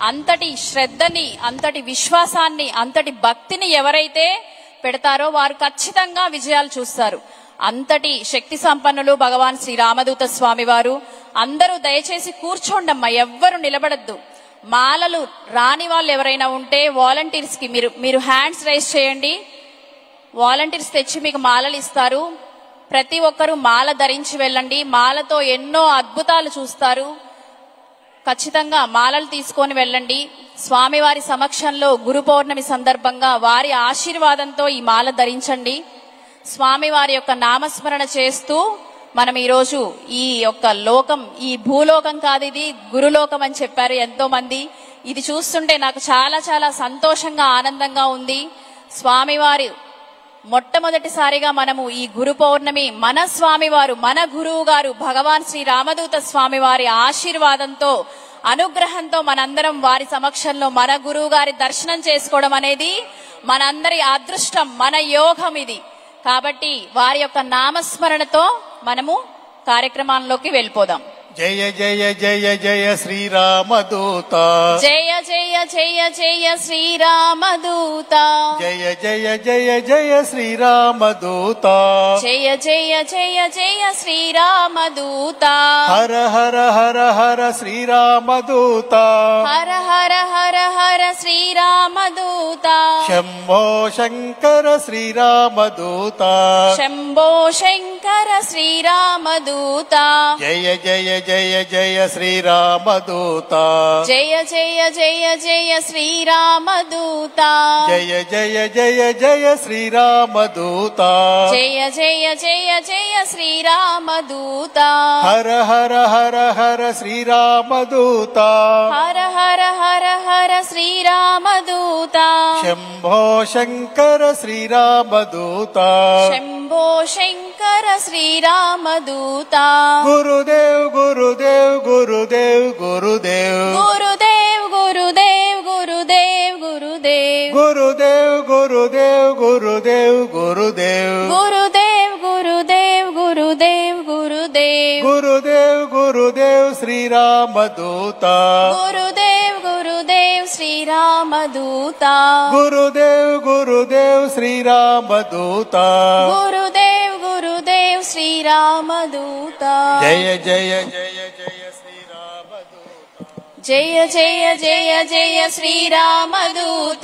అంతటి శ్రద్ధని, అంతటి విశ్వాసాన్ని, అంతటి భక్తిని ఎవరైతే పెడతారో వారు ఖచ్చితంగా విజయాలు చూస్తారు. అంతటి శక్తి సంపన్నులు భగవాన్ శ్రీ రామదూత స్వామి వారు. అందరూ దయచేసి కూర్చోండమ్మా, ఎవ్వరు నిలబడద్దు. మాలలు రాని వాళ్ళు ఎవరైనా ఉంటే వాలంటీర్స్ కి మీరు హ్యాండ్స్ రైజ్ చేయండి. వాలంటీర్స్ తెచ్చి మీకు మాలలు ఇస్తారు. ప్రతి ఒక్కరూ మాల ధరించి వెళ్ళండి. మాలతో ఎన్నో అద్భుతాలు చూస్తారు. ఖచ్చితంగా మాలలు తీసుకొని వెళ్ళండి. స్వామివారి సమక్షంలో గురు పౌర్ణమి సందర్భంగా వారి ఆశీర్వాదంతో ఈ మాల ధరించండి. స్వామివారి యొక్క నామస్మరణ చేస్తూ మనం ఈరోజు ఈ యొక్క లోకం, ఈ భూలోకం కాదు, ఇది గురులోకం అని చెప్పారు ఎంతో మంది. ఇది చూస్తుంటే నాకు చాలా చాలా సంతోషంగా, ఆనందంగా ఉంది. స్వామివారి మొట్టమొదటిసారిగా మనము ఈ గురు పౌర్ణమి మన స్వామివారు, మన గురువు గారు భగవాన్ శ్రీ రామదూత స్వామివారి ఆశీర్వాదంతో, అనుగ్రహంతో మనందరం వారి సమక్షంలో మన గురువు గారి దర్శనం చేసుకోవడం అనేది మనందరి అదృష్టం, మన యోగం ఇది. కాబట్టి వారి యొక్క నామస్మరణతో మనము కార్యక్రమాల్లోకి వెళ్ళిపోదాం. జయ జయ జయ జయ శ్రీరామదూత, జయ జయ జయ జయ శ్రీరామదూత, జయ జయ జయ జయ శ్రీరామదూత, జయ జయ జయ జయ శ్రీరామదూత, హర హర హర హర శ్రీరామదూత, హర హర హర హర శ్రీరామదూత, శంభో శంకర శ్రీరామదూత, శంభో శంకర శ్రీరామదూత, జయ జయ జయ జయ శ్రీరామదూత, జయ జయ జయ జయ శ్రీరామదూత, జయ జయ జయ జయ శ్రీరామదూత, జయ జయ జయ జయ శ్రీరామదూత, హర హర హర హర శ్రీరామదూత, హర హర హర హర శ్రీరామదూత, శంభో శంకర శ్రీరామదూత, శంభో శంకర శ్రీరామదూత, గురుదేవ్ గురుదేవ్ గురుదేవ్ గురుదేవ్, గురుదేవ్ గురుదేవ్ గురుదేవ్ గురుదేవ్, గురుదేవ్ గురుదేవ్ గురుదేవ్ గురుదేవ్, గురుదేవ్ గురుదేవ్ గురుదేవ్ గురుదేవ్, గురుదేవ్ గురుదేవ్ శ్రీరామదూత, గురుదేవ్ గురుదేవ్ శ్రీరామదూత, గురుదేవ్ గురుదేవ్ శ్రీరామదూత, గురుదేవ్ గురుదేవ్ శ్రీరామదూత, జయ జయ జయ జయ శ్రీరామదూత, జయ జయ జయ జయ శ్రీరామదూత,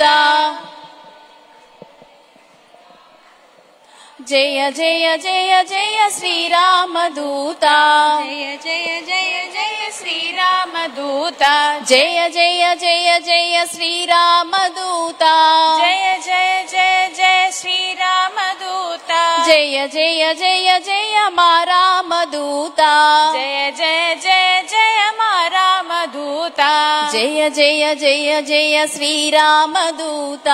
జయ జయ జయ జయ శ్రీరామదూత, జయ జయ జయ జయ శ్రీరామదూత, జయ జయ జయ జయ శ్రీరామదూత, జయ జయ జయ జయ శ్రీరామదూత, జయ జయ జయ జయ మా రామదూత, జయ జయ జయ జయ మా రామదూత, జయ జయ జయ జయ శ్రీరామదూత,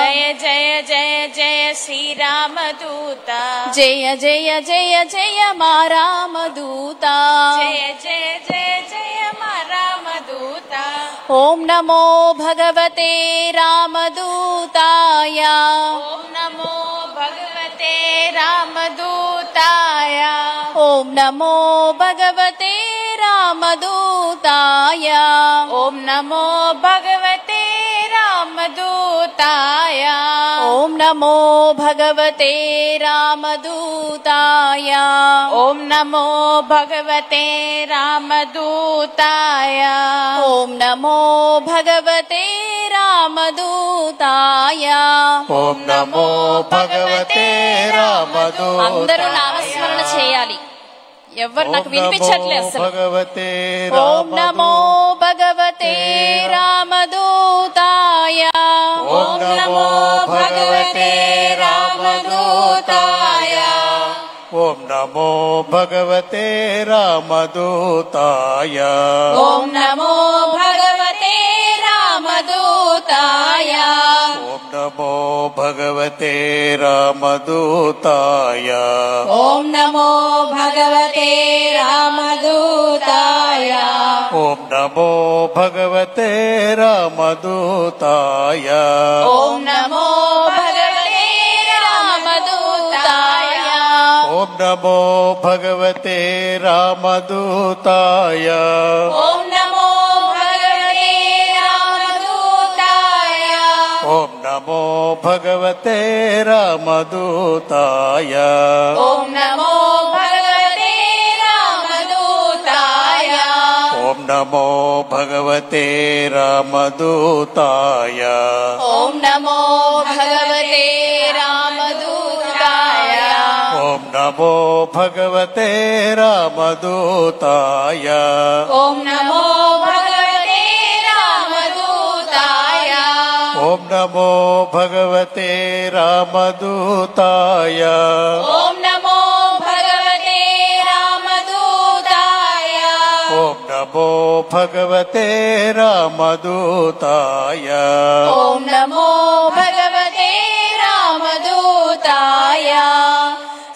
జయ జయ జయ జయ శ్రీరామదూత, జయ జయ జయ జయ మా రామదూత, జయ జయ జయ జయ మా రామదూత. ఓం నమో భగవతే రామదూతాయ, ఓం నమో భగవతే రామదూతాయ, ఓం నమో భగవతే రామదూతాయ, ఓం నమో భగవతే రామదూతాయ, ఓం నమో భగవతే రామదూతాయ, ఓం నమో భగవతే రామదూతాయ, ఓం నమో భగవతే రామదూతాయ, ఓం నమో భగవతే రామదూతాయ. అందరూ నామస్మరణ చేయాలి. ఎవరు నాకు వినిపించట్లేదు అసలు. భగవతే ఓం నమో భగవతే రామదూతాయ, ఓం నమో భగవతే రామదూతాయ, ఓం నమో భగవతే రామదూతాయ, ఓం నమో భగవతే రామదూతాయ, ఓం నమో భగవతే రామదూతాయ, ఓం నమో భగవతే రామదూతాయ, ఓం నమో భగవతే రామదూతాయ, ఓం నమో భగవతే రామదూతాయ, ఓం ఓం నమో భగవతే రామదూతాయ ఓం నమో భగవతే రామదూతాయ ఓం నమో భగవతే రామదూతాయ ఓం నమో భగవతే రామదూతాయ ఓం నమో భగవతే రామదూతాయ ఓం నమో భగవతే రామదూతాయ ఓం నమో భగవతే రామదూతాయ ఓం నమో భగవతే రామదూతాయ ఓం నమో భగవతే రామదూతాయ ఓం నమో భగవతే రామదూతాయ ఓం నమో భగవతే రామదూతాయ ఓం నమో భగవతే రామదూతాయ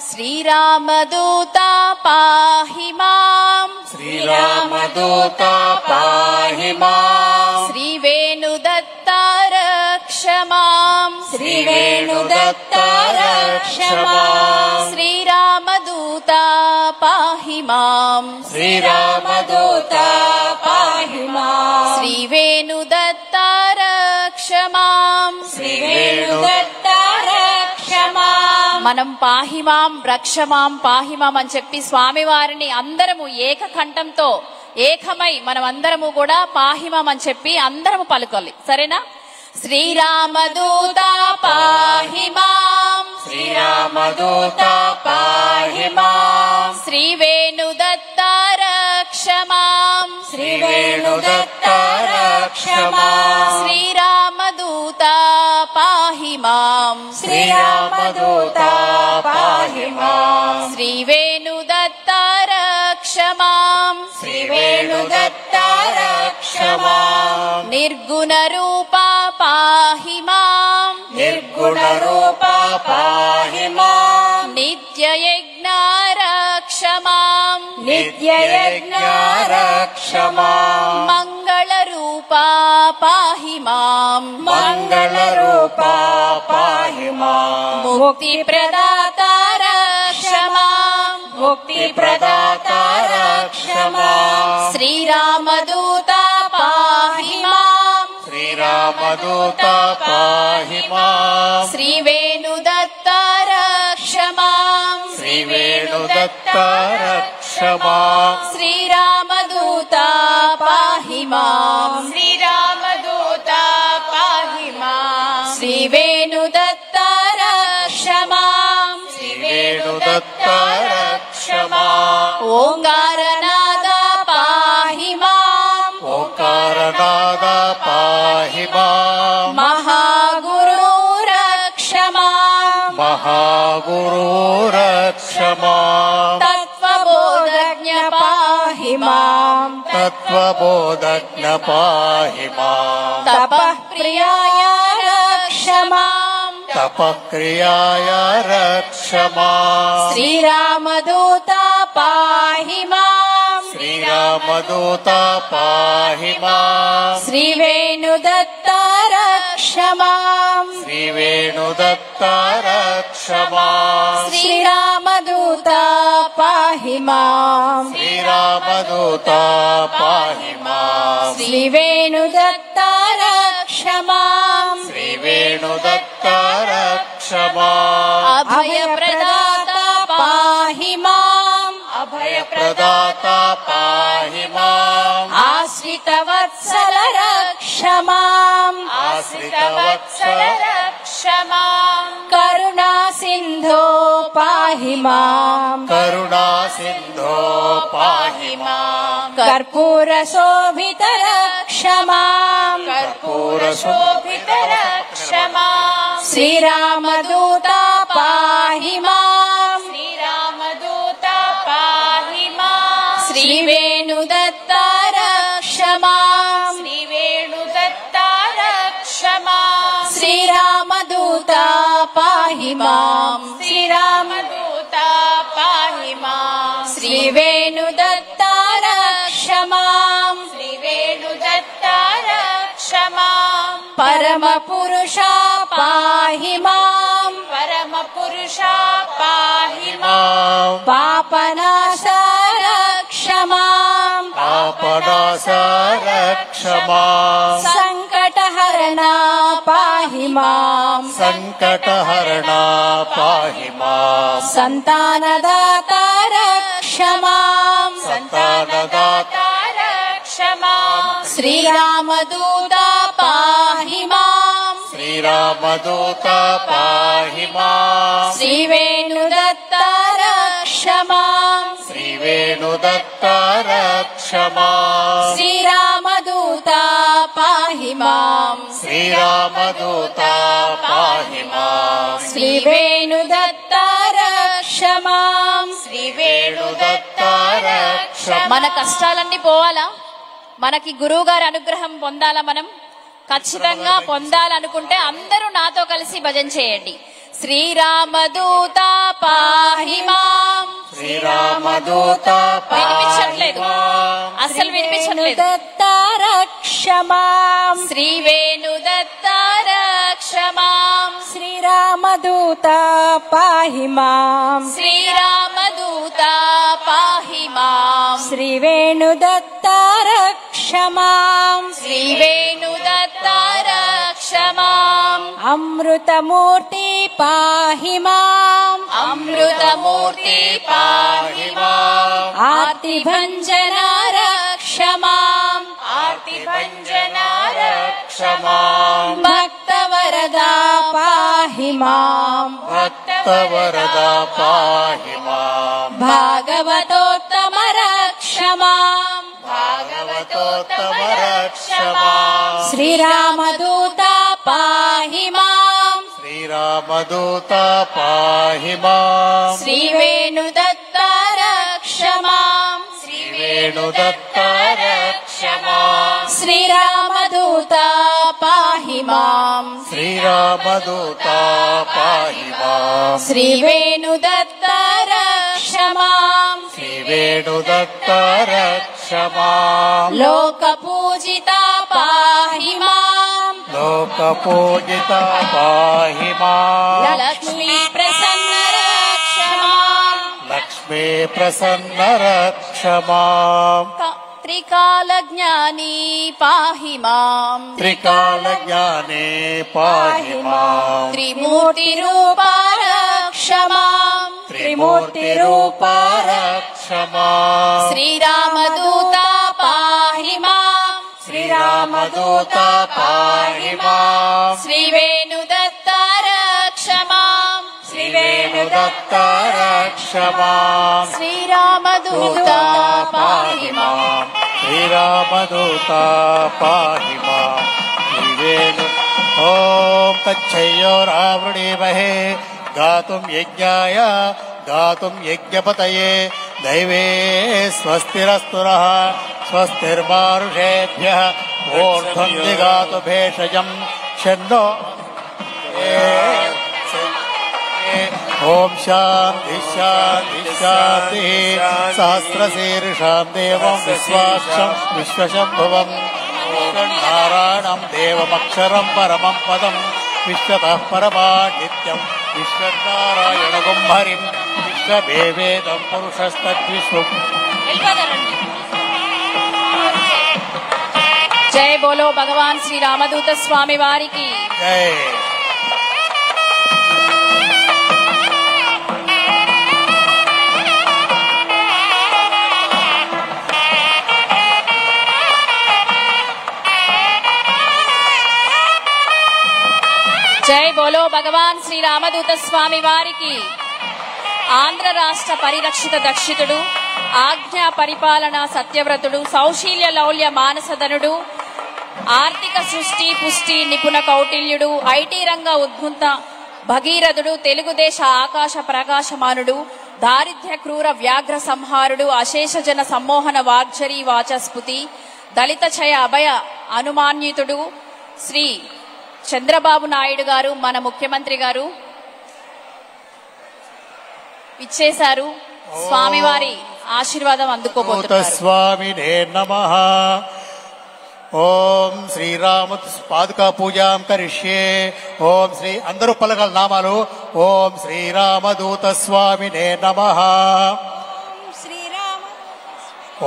శ్రీరామదూత పాహి మాం శ్రీరామదూత పాహి మాం శ్రీవేణుదత్త రక్ష మాం శ్రీవేణుదత్త రక్ష మాం శ్రీరామదూత పాహి మాం శ్రీరామదూత పాహి మాం శ్రీవేణుదత్త రక్ష మాం శ్రీవేణుదత్త రక్ష మాం మనం పాహిమాం రక్షమాం పాహిమాం అని చెప్పి స్వామివారిని అందరము ఏకకంఠంతో ఏకమై మనం అందరము కూడా పాహిమాం అని చెప్పి అందరము పలుకోవాలి. సరేనా? శ్రీరామదూత పాహిమాం శ్రీరామదూత పాహి మాం శ్రీవేణుదత్త రక్ష మాం శ్రీవేణుదత్త రక్ష మాం శ్రీరామదూత పాహి మాం శ్రీరామదూత పాహి మాం శ్రీవేణుదత్త రక్ష మాం శ్రీవేణుదత్త రక్ష మాం నిర్గుణ రూప పాహి మాం నిర్గుణ రూప పాహి మాం నిత్యయజ్ఞ రక్ష మాం నిత్యయజ్ఞ రక్ష మాం మంగళ రూప పాహి మాం మంగళ రూప పాహి మాం ముక్తి ప్రదాత రక్ష మాం ముక్తి ప్రదాత రక్ష మాం శ్రీరామదూత పాహి మాం శ్రీరామదూత పాహి మాం శ్రీవేణుదత్త రక్ష మాం శ్రీవేణుదత్త రక్ష మాం శ్రీరామదూత పాహి మాం శ్రీరామదూత పాహి మాం శ్రీవేణుదత్త రక్ష మాం శ్రీవేణుదత్త రక్ష మాం ఓంకారనాద పాహి మాం ఓంకారనాద పాహి మాం మహాగురు రక్ష మాం మహాగురు రక్ష మాం తత్వబోధజ్ఞ పాహి మాం తత్వబోధజ్ఞ పాహి మాం తపఃప్రియాయ రక్ష మాం తపక్రియాయ రక్ష మాం శ్రీరామదూత పాహి మాం శ్రీరామదూత పాహి మాం శ్రీవేణుదత్త రక్ష మాం శ్రీవేణుదత్త రక్ష మాం శ్రీరామదూత పాహి మాం శ్రీరామదూత పాహి మాం శ్రీవేణుదత్త రక్ష మాం శ్రీవేణుదత్త రక్ష మాం అభయప్రదాత పాహి మాం ప్రదాత పాహి మాం ఆశ్రితవత్సల రక్ష మాం ఆశ్రితవత్సల రక్ష మాం కరుణా సింధో పాహి మాం కరుణా సింధో పాహి మాం కర్పూర శోభిత రక్ష మాం కర్పూర శోభిత రక్ష మాం శ్రీరామదూత పాహి మాం శ్రీరామదూత పాహి మాం శ్రీవేణుదత్త రక్ష మాం శ్రీవేణుదత్త రక్ష మాం శ్రీరామదూత పాహి మాం శ్రీరామదూత పాహి మాం శ్రీవేణుదత్త రక్ష మాం శ్రీవేణుదత్త రక్ష మాం పరమ పురుష పాహి మాం పరమ పురుష పాహి పాహి మాం పాపనాశ రక్ష మాం పాపనాశ రక్ష మాం సంకటహరణ పాహి మాం సంకటహరణ పాహి మాం సంతానదాత రక్ష మాం సంతానదాత రక్ష మాం శ్రీరామదూత పాహి మాం శ్రీరామదూత పాహి మాం శ్రీవేణుదత్త రక్ష మాం శ్రీవేణుదత్త రక్ష మాం శ్రీరామదూత పాహి మాం శ్రీరామదూత పాహి మాం శ్రీవేణుదత్త రక్ష మాం శ్రీవేణుదత్త రక్ష మన కష్టాలన్నీ పోవాలా, మనకి గురువు గారి అనుగ్రహం పొందాలా, మనం ఖచ్చితంగా పొందాలనుకుంటే అందరూ నాతో కలిసి భజన చేయండి. శ్రీరామదూత పాహి మాం శ్రీరామదూత వినిపించట్లేదు, అసలు వినిపించట్లేదు. రక్ష మాం శ్రీవేణుదత్త రక్ష మాం శ్రీరామదూత పాహి మాం శ్రీరామదూత పాహి మాం శ్రీవేణుదత్త రక్ష మాం శ్రీవేణుదత్త రక్ష మాం అమృతమూర్తి పాహి మాం అమృతమూర్తి పాహి మాం ఆర్తిభంజన రక్ష మాం ఆర్తిభంజన రక్ష మాం భక్తవరదా పాహి మాం భక్తవరదా పాహి మాం భాగవతోత్తమ రక్ష మాం భాగవతోత్తమ రక్ష మాం శ్రీరామదూత పాహి మాం శ్రీరామదూత పాహి మాం శ్రీవేణుదత్త రక్ష మాం శ్రీవేణుదత్త రక్ష మాం శ్రీరామదూత పాహి మాం శ్రీరామదూత పాహి మాం శ్రీవేణుదత్త రక్ష మాం శ్రీవేణుదత్త రక్ష మాం లోకపూజిత పాహి మాం లోకపూజిత పాహి మాం లక్ష్మీ ప్రసన్న రక్ష మాం లక్ష్మీ ప్రసన్న రక్ష మాం త్రికాల జ్ఞాని పాహి మాం త్రికాల జ్ఞానే పాహి మాం త్రిమూర్తి రూప రక్ష మాం త్రిమూర్తి రూప రక్ష మాం శ్రీరామదూత పాహి మాం శ్రీరామదూత పాహి మాం శ్రీవేణుదత్త రక్ష మాం శ్రీవేణుదత్త రక్ష మాం శ్రీరామదూత పాహి మాం శ్రీరామదూత పాహి మాం శ్రీవేణు ఓం తచ్చయోరావృణీమహే గాతుం యజ్ఞాయ గాతుం యజ్ఞపతయే దైవే స్వస్తిరస్తు నః స్వస్తిర్మానుషేభ్యః ఊర్ధ్వం దిగాతు భేషజం షన్నో ఓం శాంతి శాంతి శాంతి సహస్రశీర్షాం దేవం విశ్వాక్షం విశ్వశంభువం నారాయణం దేవమక్షరం పరమం పదం విశ్వతః పరమానిత్యం విశ్వనారాయణగం హరిం విశ్వవేదం పురుషస్తద్విశ్వం. జై బోలో భగవాన్ శ్రీ రామదూత స్వామి వారికి. జై. జై బోలో భగవాన్ శ్రీ రామదూత స్వామి వారికి. ఆంధ్ర రాష్ట్ర పరిరక్షిత దక్షితుడు, ఆజ్ఞా పరిపాలన సత్యవ్రతుడు, సౌశీల్య లౌల్య మానసధనుడు, ఆర్థిక సృష్టి పుష్టి నిపుణ కౌటిల్యుడు, ఐటీ రంగ ఉద్భుత భగీరథుడు, తెలుగుదేశ ఆకాశ ప్రకాశమానుడు, దారిద్ర్య క్రూర వ్యాఘ్ర సంహారుడు, అశేష జన సమ్మోహన వాగ్జరీ వాచస్పతి, దళిత చయ అభయ అనుమాన్యుతుడు శ్రీ చంద్రబాబు నాయుడు గారు, మన ముఖ్యమంత్రి గారు ఇచ్చేశారు. స్వామివారి ఆశీర్వాదం అందుకోబోతున్నారు. స్వామినే నమః. ఓం శ్రీరామ పాదుకా పూజాం కరిష్యే. ఓం శ్రీ అందరూ పలకల నామాలు. ఓం శ్రీరామదూత స్వామినే నమః. శ్రీరామ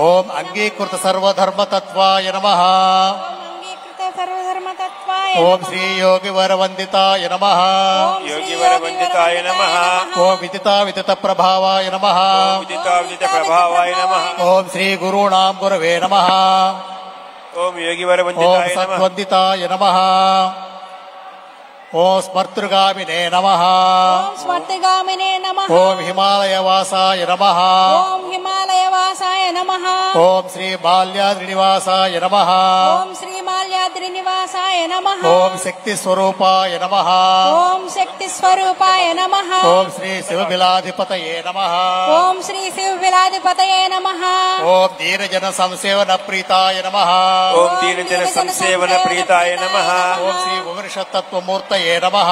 ఓం అంగీకృత సర్వధర్మతత్వాయ నమః. అంగీకృత సర్వధర్మతత్వాయ ఓం శ్రీ యోగి వరవందితాయ నమః. యోగి వరవందితాయ నమః. ఓం విదితా విదిత ప్రభావాయ నమః. విదితా విదిత ప్రభావాయ నమః. ఓం శ్రీ గురుణాం గురవే నమః. ఓం యోగి ఓం వరవందితాయ నమః. సద్వందితాయ నమః. ఓం స్మర్తృగామినే నమః. ఓం స్వర్తిగామినే నమః. ఓం హిమాలయవాసాయ నమః. ఓం హిమాలయవాసాయ నమః. ఓం శ్రీ బాల్యాద్రినివాసాయ నమః. ఓం శ్రీ మాల్యాద్రి నివాసాయ నమః. ఓం శక్తి స్వరూపాయ నమః. ఓం శక్తి స్వరూపాయ నమః. ఓం శ్రీ శివబిలాధిపతయే నమః. ఓం శ్రీ శివ విలాధిపతయే నమః. ఓం దీనజన సంసేవన ప్రీతాయ నమః. ఓం దీనజన సంసేవన ప్రీతాయ నమః. ఓం శ్రీ ఉపనిషత్తత్వమూర్తయే నమః.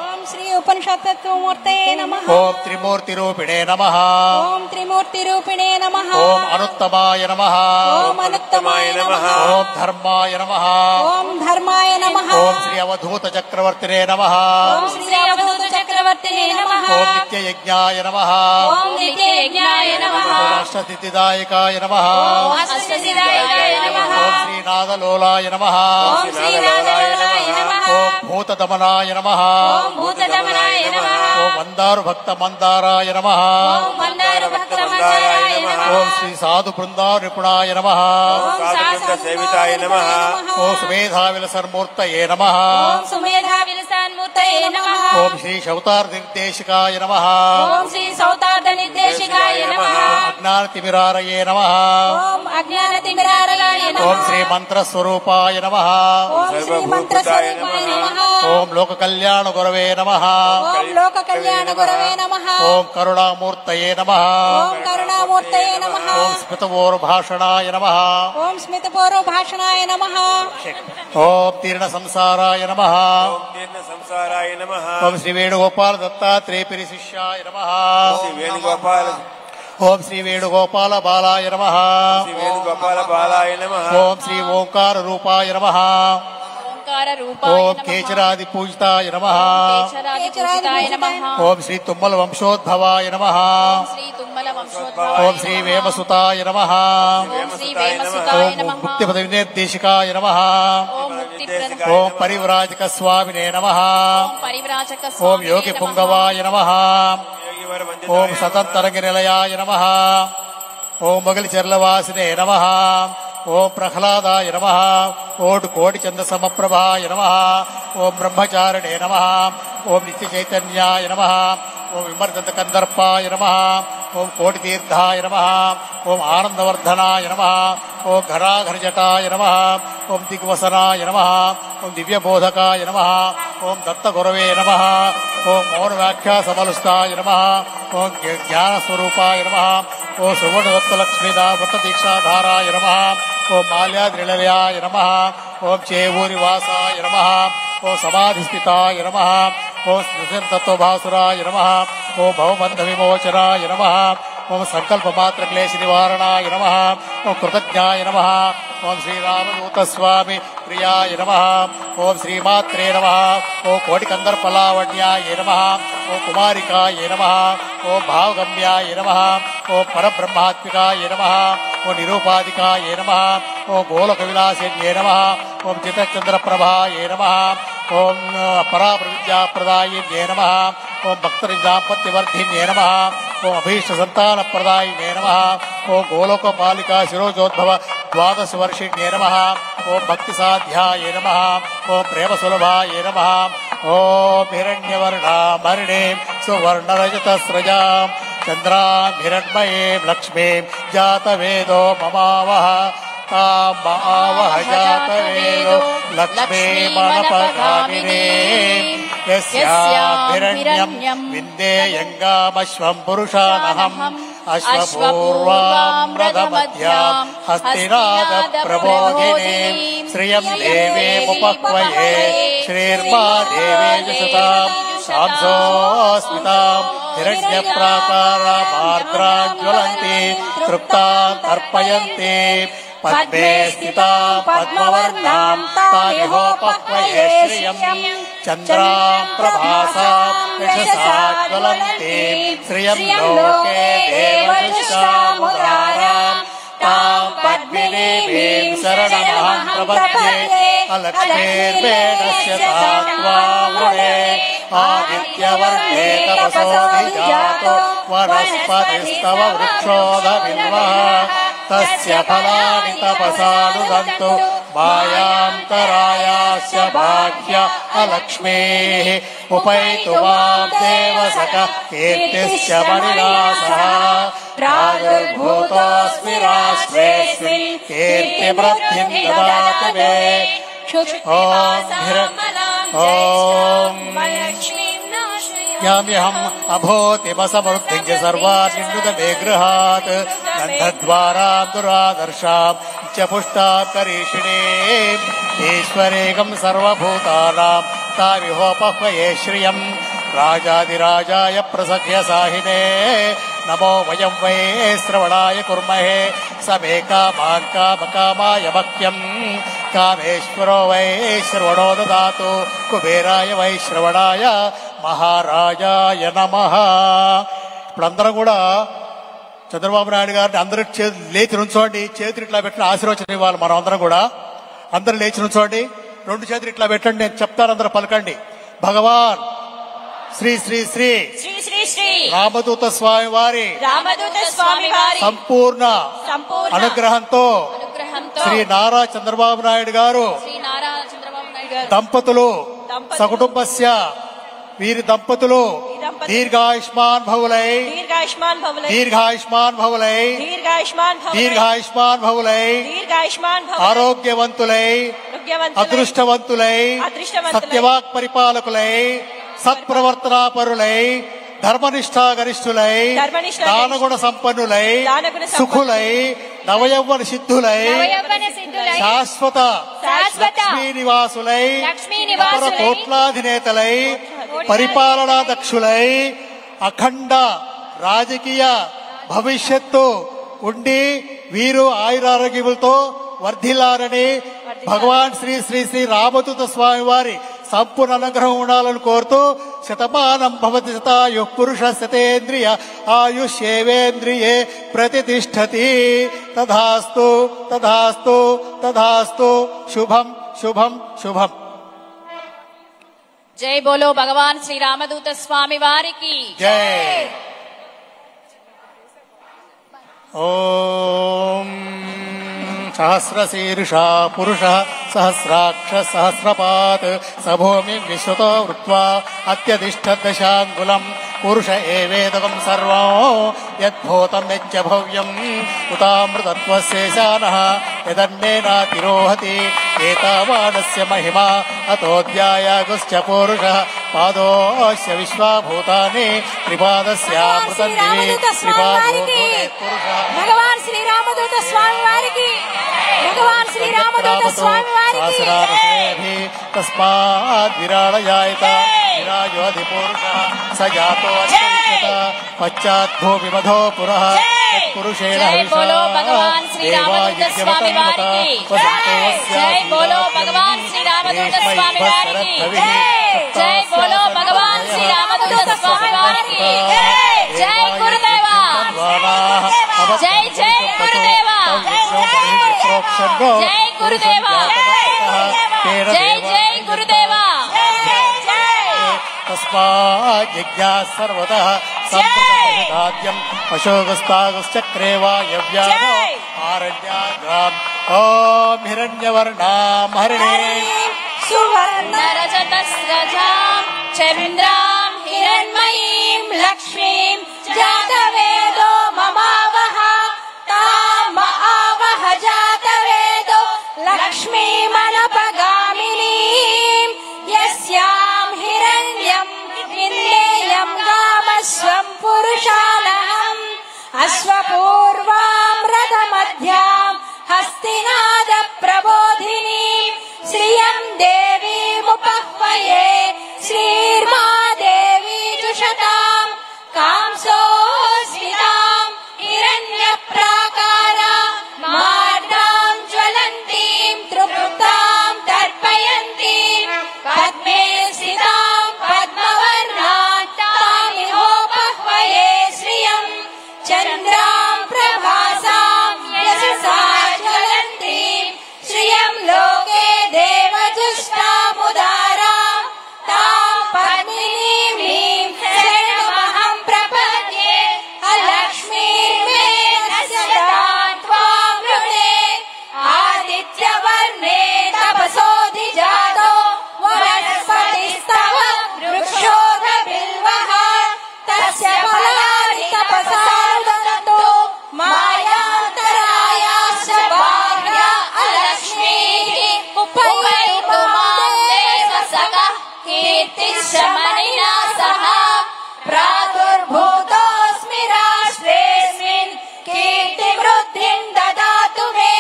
ఓం శ్రీ ఉపనిషత్తత్వమూర్తయే నమః. ఓం త్రిమూర్తిరూపిణే నమః. ఓం త్రిమూర్తి రూపిణే నమః. ఓం అనుత్తమాయ నమః. ఓం అనుత్తమాయ నమః. ఓం ధర్మాయ నమః. ఓం ధర్మాయ నమః. ఓం శ్రీ అవధూత చక్రవర్తినే నమః. ఓం శ్రీ అవధూత చక్రవర్తినే నమః. ఓం నిత్యయజ్ఞాయ నమః. ఓం నిత్యయజ్ఞాయ నమః. ఓం అష్టతిథిదాయకాయ నమః. ఓం అష్టసిద్ధాయ నమః. ఓం శ్రీనాథలోలాయ నమః. ఓం శ్రీనాథలోలాయ నమః. ఓం భూతదమనాయ నమః. ఓం భూతదమనాయ నమః. ఓం మందారు భక్త మందారాయ నమః. ఓం మందార భక్త మందారాయ నమః. ఓం శ్రీ సాధు బృందా నిపుణాయ నమః. ఓం సాధువృంద సేవితాయ నమః. ఓం సుమేధా విలసన్మూర్తయే నమః. ఓం సుమేధా విలసాన్మూర్తయే నమః. ఓం శ్రీ శౌతార్ నిర్దేశికాయ నమః. ఓం శ్రీ సౌతార్థ నిర్దేశికాయ నమః. అజ్ఞాన తిమిరారయే నమః. ఓం అజ్ఞాన తిమిరారయాయ నమః. ఓం శ్రీ మంత్రస్వరూపాయ నమః. ఓం శ్రీ మంత్రస్వరూపాయ నమః. ఓం లోక కళ్యాణ గురవే నమః. ఓం లోక కళ్యాణ గురవే నమః. ఓం కరుణామూర్తయే నమః. ఓం కరుణామూర్తయే నమః. ఓం స్మితవోర్భాషణాయ నమః. ఓం స్మితపూర్వ భాషణాయ నమః. ఓం తీర్ణ సంసారాయ నమః. ఓం దీర్ఘ సంసారాయ నమః. ఓం శ్రీ వేణుగోపాల దత్తాత్రేయ శిష్యాయ నమః. శ్రీ వేణుగోపాల ఓం శ్రీ వేణుగోపాల బాలాయ నమః. శ్రీ వేణుగోపాల బాలాయ నమః. ఓం శ్రీ ఓంకార రూపాయ నమః. ఓంకార రూపాయ ఓం నమః. కేచరాది పూజితాయ నమః. కేశరాది పూజితాయ నమః. ఓం శ్రీ తుమ్మల వంశోద్భవాయ నమః. ఓం శ్రీ తుమ్మల వంశోద్భవాయ ఓం శ్రీ వేమసుతాయ నమః. ఓం శ్రీ వేమసుతాయ ఓం నమః. ముక్తి పదవి నిర్దేశికాయ నమః. ఓం ముక్తి ఓం పరివ్రాజక స్వామినే నమః. ఓం పరివ్రాజక ఓం స్వామినే యోగి నమః. పుంగవాయ నమః. యోగి వరవందితాయ ఓం నమః. సతంతరంగ నిలయాయ నమః. ఓం మొగలి చెర్లవాసినే నమః. ఓం ప్రహ్లాదాయ నమః. ఓం కోటి చంద సమప్రభాయ నమః. ఓం బ్రహ్మచారిణే నమః. ఓం నిత్య చైతన్యాయ నమః. ఓం విమర్దంత కందర్పాయ నమః. ఓం కోటి తీర్థాయ నమః. ఓం ఆనందవర్ధనాయ నమః. ఓం ఘరాఘరజటాయ నమః. ఓం దిగ్వసనాయ నమః. ఓం దివ్యబోధకాయ నమః. ఓం దత్తగురవే నమః. ఓం మౌనవ్యాఖ్యాసమలుస్తాయ నమః. ఓం జ్ఞానస్వరూపాయ నమః. ఓం సువర్ణదత్తలక్ష్మీదా వ్రతదీక్షాధారాయ నమః. ఓం మాల్యాద్రిలయాయ నమః. ఓం చేవూరివాసాయ నమః. ఓం సమాధిస్థితాయ నమః. ఓం స్మృతితత్వభాసురాయ నమః. ఓం భవబంధ విమోచనాయ నమః. ఓం సంకల్పమాత్ర క్లేశ నివారణాయ నమః. ఓం కృతజ్ఞాయ నమః. ఓం శ్రీరామదూత స్వామి ప్రియాయ నమః. ఓం శ్రీమాత్రే నమః. ఓం కోటికందర్పలావణ్యాయ నమః. ఓం కుమారికాయ నమః. ఓం భావగమ్యాయ నమః. ఓం పరబ్రహ్మాత్మికాయ నమః. ఓం నిరూపాధికాయ నమః. ఓం గోలక విలాసిన్యే నమః. ఓం చిత్తచంద్రప్రభాయ నమః. ఓం పరాప్రవిద్యాప్రదాయిన్యే నమః. ఓం భక్తరిదాంపత్యవర్ధిన్యే నమః. ఓం అభీష్ట సంతానప్రదాయినే నమః. ఓం గోలోకపాలికా శిరోజోద్భవ ద్వాదశ వర్షిణ్యే నమః. ఓం భక్తి సాధ్యాయ నమః. ఓం ప్రేమ సులభాయ నమః. ఓం హిరణ్యవర్ణామరిణీం సువర్ణరజతస్రజాం చంద్రాం హిరణ్మయీం లక్ష్మీం జాతవేదో మమావహ తాం ఆవహ జాతవేదో లక్ష్మీమనపగామినీ యస్యాభిరణ్యం విందేయంగామశ్వం పురుషానహం అశ్వపూర్వాం రథమధ్యాం హస్తినాద ప్రబోధినీం శ్రియం దేవేముపక్వయే శ్రీర్మా దేవేజుషతాం సాంసోస్మితాం హిరణ్యప్రాకారామార్ద్రాజ్వలంతి తృప్తాం తర్పయంతి పద్మే స్థితాం పద్మవర్ణాం తామిహోపహ్వయే శ్రియం చంద్రాం ప్రభాసాం యశసా జ్వలంతీం శ్రియం లోకే దేవదృష్టాముదారాం తాం పద్మినీం శరణమహం ప్రపద్యే అలక్ష్మీర్వేణస్య తాత్వా వృణే ఆదిత్యవర్ణే తపసోధిజాతో వనస్పతిస్తవ వృక్షోధవిల్వః తస్య ఫలాని తపసానుదంతు మాయాంతరాయాస్య బాహ్య అలక్ష్మీః ఉపైతు మాం దేవసక కీర్తిశ్చ మణినాసః ప్రాదుర్భూతోऽస్మి రాష్ట్రేऽస్మిన్ కీర్తివృద్ధిం దదాతు మే ఓం యామ్యహం అభూతిమసమృద్ధిం చ సర్వాన్నిన్నుత మే గృహాత్ గంధద్వారాం దురాదర్శాం చ పుష్టాం కరీషిణీం ఈశ్వరేకం సర్వభూతానాం తామిహోపహ్వయే శ్రియం రాజాదిరాజాయ ప్రసఖ్య సాహినే నమో వయం వై శ్రవణాయ కుర్మహే సమే కామాన్ కామకామాయ భక్త్యం కామేశ్వరో వై శ్రవణో దదాతు కుబేరాయ వై శ్రవణాయ మహారాజాయ నమః. ఇప్పుడందరం కూడా చంద్రబాబు నాయుడు గారిని అందరూ లేచి నుంచోండి, చేతులు ఇట్లా పెట్టిన ఆశీర్వచనం ఇవ్వాలి. మనం అందరం కూడా అందరూ లేచి నుంచోండి, రెండు చేతులు ఇట్లా పెట్టండి, నేను చెప్తాను, అందరూ పలకండి. భగవాన్ శ్రీ శ్రీ శ్రీ శ్రీ శ్రీ శ్రీ రామదూత స్వామి వారి సంపూర్ణ అనుగ్రహంతో శ్రీ నారా చంద్రబాబు నాయుడు గారు దంపతులు సకుటుంబస్య వీరి దంపతులు దీర్ఘాయుష్మాన్ భవులై ఆరోగ్యవంతులై అదృష్టవంతులై సత్యవాక్ పరిపాలకులై సత్ప్రవర్తనాపరులై ధర్మనిష్టాగరిష్ఠులై దానగుణ సంపన్నులై సుఖులై నవయౌవన సిద్ధులై శాశ్వత లక్ష్మీ నివాసులై అపర కోట్లాధినేతలై పరిపాలనా దక్షులై అఖండ రాజకీయ భవిష్యత్తు ఉండి వీరు ఆయురారోగ్యములతో వర్ధిల్లారని భగవాన్ శ్రీ శ్రీ శ్రీ రామదూత స్వామి వారి సంపూర్ణ అనుగ్రహం ఉండాలని కోరుతూ శతమానం భవతి శతాయు పురుష శతేంద్రియ ఆయుష్యేవేంద్రియే ప్రతిష్టతి. తథాస్తు తథాస్తు తథాస్తు. శుభం శుభం శుభం. జై బోలో భగవాన్ శ్రీ రామదూత స్వామి వారికి జై. ఓం సహస్రశీర్షా పురుష సహస్రాక్ష సహస్రపాత్ సభూమి విశ్వతో వృత్వా అత్యధిష్ఠదశాంగులం పురుష ఏవేదకం సర్వం యద్భూతం యచ్చ భవ్యం ఉతామృతత్వశేషానః యదన్నేనాతిరోహతి ఏతావానస్య మహిమా అతోధ్యాయాగుశ్చ పురుషః పాదోస్య విశ్వాభూతాని త్రిపాదస్యామృతం దివి త్రిపాదోర్ధే పురుషః. భగవాన్ శ్రీ రామదూత స్వామి వారికి భగవాన్ శ్రీ రామదూత స్వామి వారికి తస్మాత్ విరాళయాయత విరాజోధి పురుషః స జాతో పశ్చాత్ భూమి మధో పురః పురుషేణ జై బోలో భగవాన్ శ్రీ రామదూత స్వామి వారికి జై బోలో భగవాన్ శ్రీ రామదూత స్వామి వారికి జై బోలో భగవాన్ శ్రీ రామదూత స్వామి వారికి జై గురుదేవా జై జై గురుదేవా జై గురుదేవా జై జై గురుదేవా. తస్మాత్ జిజ్ఞాస సర్వతః సంప్రదాద్యం అశోకస్తాగశ్చక్రే వాయవ్యానో ఆరణ్యాగ్రాం. ఓం హిరణ్యవర్ణాం హరిణీం సువర్ణరజతస్రజాం చంద్రాం హిరణ్మయీం లక్ష్మీం జాతవేదో మమావహ తామ ఆవహ జాతవేదో లక్ష్మీమనపగామినీం యస్యాం హిరణ్యం విన్నేయం గామస్వం పురుషానహం అశ్వపూర్వాం రథమధ్యాం హస్తినాద ప్రబోధినీం శ్రియం దేవీముపహ్వయే శ్రీర్మాదేవీ జుషతాం కాంసోస్మితాం तां प्रभासां यशसा ज्वलन्तीं श्रियं लोके देवजुष्टामुदारां तां पद्मिनीं शरणमहं प्रपद्ये अलक्ष्मीर्मे नश्यतां त्वां वृणे आदित्यवर्णे तपसोऽधिजातो वनस्पतिस्तव वृक्षोऽधबिल्वः तस्य फलानि तपसा ददतो मायान्तरायाश्च भार्या अलक्ष्मीः उपैतु मां देवसखः कीर्तिश्रमणिना सह प्रादुर्भूतोऽस्मि राष्ट्रेऽस्मिन् कीर्तिवृद्धिं ददातु मे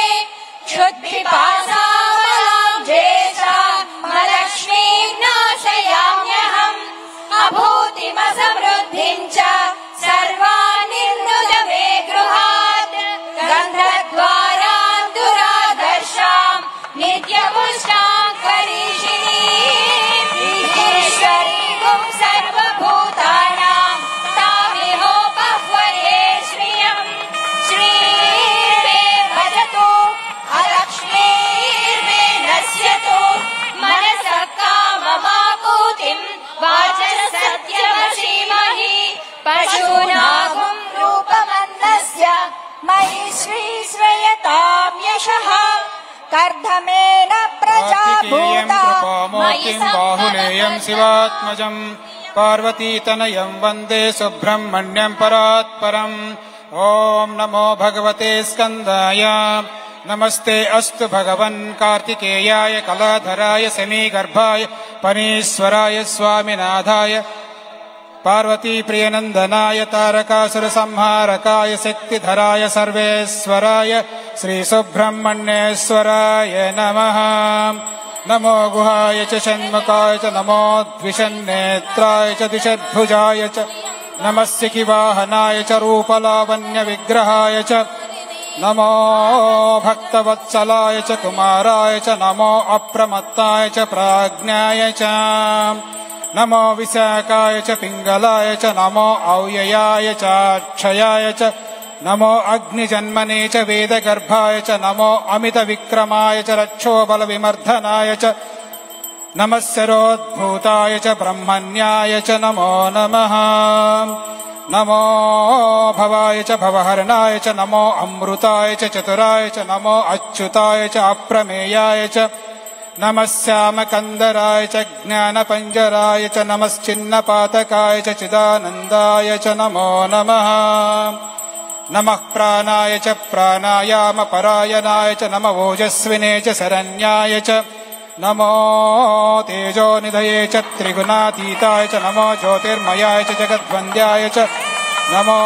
क्षुत्पिपासामलां ज्येष्ठामलक्ष्मीं नाशयाम्यहम् अभूतिमसमृद्धिं च सर्वान् निर्नुद मे गृहात् गन्धद्वारान् दुरादर्शां नित्यपुष्टां करीषिणीम् ईश्वरीं सर्वभूतानां तामिहोपह्वये श्रियम् श्रीर्मे भजतु अलक्ष्मीर्मे नश्यतु मनसः काममाकूतिं वाचः सत्यवशीमहि पशूनागुं रूपमन्नस्य मयि श्रीश्रयतां यशः कर्धमेन प्रजा भूता कृपामूर्तिं बाहुलेयं शिवात्मजम् पार्वतीतनयं वन्दे सुब्रह्मण्यं परात्परम् ॐ नमो भगवते स्कन्दाय नमस्ते अस्तु भगवन् कार्तिकेयाय कलाधराय शमीगर्भाय पनीश्वराय स्वामिनाथाय पार्वती प्रियनन्दनाय तारकासुरसंहारकाय शक्तिधराय सर्वेश्वराय श्रीसुब्रह्मण्येश्वराय नमः। नमो गुहाय च षण्मुखाय च नमो द्विषन्नेत्राय च दिशद्भुजाय च नमः शिखिवाहनाय च रूपलावण्यविग्रहाय च नमो भक्तवत्सलाय च कुमाराय च नमो अप्रमत्ताय च प्राज्ञाय च नमो विशाखाय च पिङ्गलाय च नमो अव्ययाय च अक्षयाय च नमो अग्निजन्मने च वेदगर्भाय च नमो अमितविक्रमाय च रक्षोबलविमर्दनाय च नमः शरोद्भूताय च ब्रह्मण्याय च नमो नमः। नमो भवाय च भवहरणाय च नमो अमृताय च चतुराय च नमो अच्युताय च अप्रमेयाय च नमः श्यामकन्दराय च ज्ञानपञ्जराय च नमश्चिन्नपातकाय च चिदानन्दाय च नमो नमः। नमः प्राणाय च प्राणायामपरायणाय च नमः ओजस्विने च शरण्याय च नमो तेजोनिधये च त्रिगुणातीताय च नमो ज्योतिर्मयाय च जगद्वन्द्याय च नमो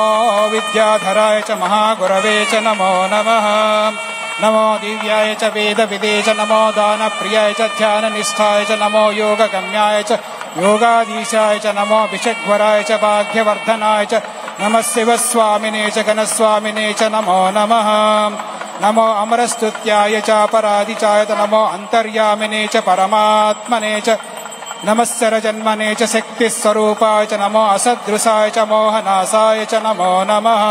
विद्याधराय च महागुरवे च नमो नमः। नमो दिव्याय च वेदविदे च नमो दानप्रियाय च ध्याननिष्ठाय च नमो योगगम्याय च योगाधीशाय च नमो विषग्वराय च भाग्यवर्धनाय च नमः शिवस्वामिने च गणस्वामिने च नमो नमः। नमो अमरस्तुत्याय च अपराधिचाय च नमो अन्तर्यामिने च परमात्मने च नमः सरजन्मने च शक्तिस्वरूपाय च नमो असदृशाय च मोहनाशाय च नमो नमः।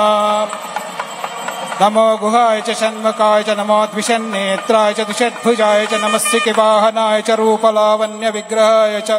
नमो गुहाय च षण्मुखाय च नमो द्विषन्नेत्राय च द्विषद्भुजाय च नमः शिखिवाहनाय च रूपलावण्यविग्रहाय च